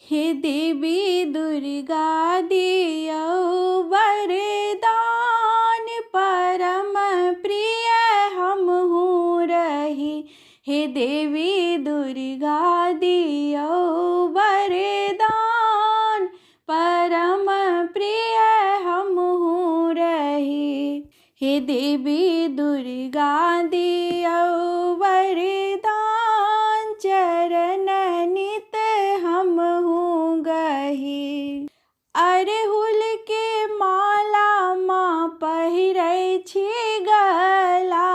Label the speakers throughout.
Speaker 1: हे देवी दुर्गा दियौ वरदान, परम प्रिय हमहू रही। हे देवी दुर्गा दियौ वरदान, परम प्रिय हमहू रही। हे देवी दुर्गा दियौ वरदान, चरण नित हमहू गही। अरहुल के माला माँ पहिरै छी गला,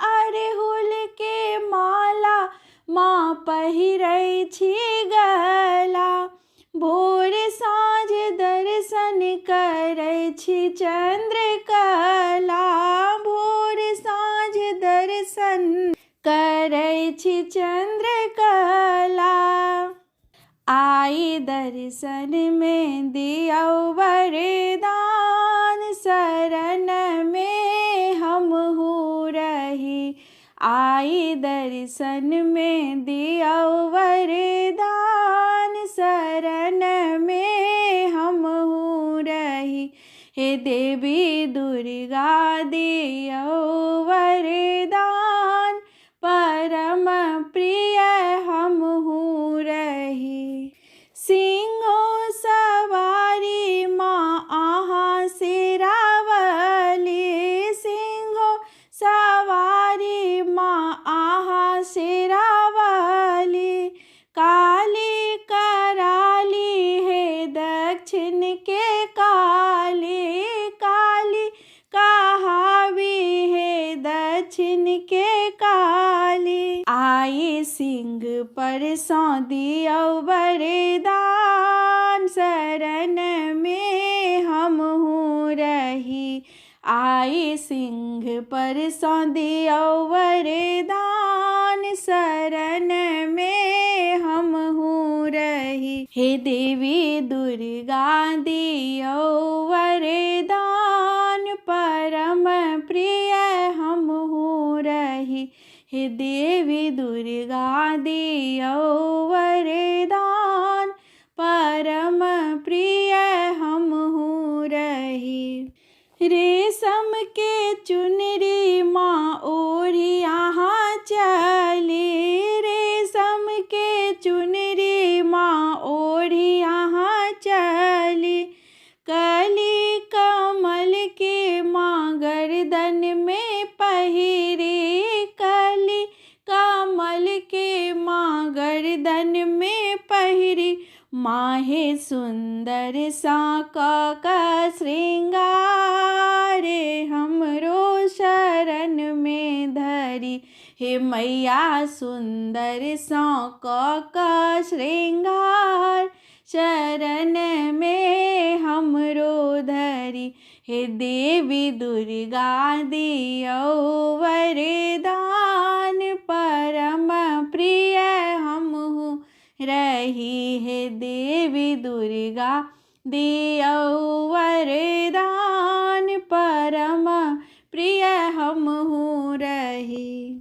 Speaker 1: अरहुल के माला माँ पहिरै छी गला। भोर साँझ दर्शन करै छी चंद्रकला, भोर साँझ दर्शन करै छी चंद्रकला। आई दर्शन में दियौ वरदान, शरण में हमहू रही। आई दर्शन में दियौ वरदान, शरण में हमहू रही। हे देवी दुर्गा दियौ वरदान, परम प्रिय हमहू रही। सिंहो सवारी माँ अहाँ शेरावाली, सिंहो सवारी माँ अहाँ शेरावाली। काली कराली है दक्षिण के काली, काली कहावी है दक्षिण के काली। आई सिंह पर सौ दियौ वरदान, शरण में हमहू रही। आई सिंह पर सौ दियौ वरदान, शरण में हमहू रही। हे देवी दुर्गा दियौ वरदान, परम प्रिय हमहू रही। हे देवी दुर्गा दियौ वरदान, परम प्रिय हमहू रही। रेशम के चुनरी माँ ओढ़ी यहाँ चली, रेशम के चुनरी माँ ओढ़ी यहाँ चली। कली कमल के माँ गर्दन में पहिरी, कली कमल के माँ गर्दन में पहिरी। माहे सुंदर सा का श्रृंगार, हमरो शरण में धरी। हे मैया सुंदर सा का श्रृंगार, शरण में हमरो धरी। हे देवी दुर्गा दियौ वरदान, परम प्रिय हमहू रही। हे देवी दुर्गा दियौ वरदान, परम प्रिय हमहू रही।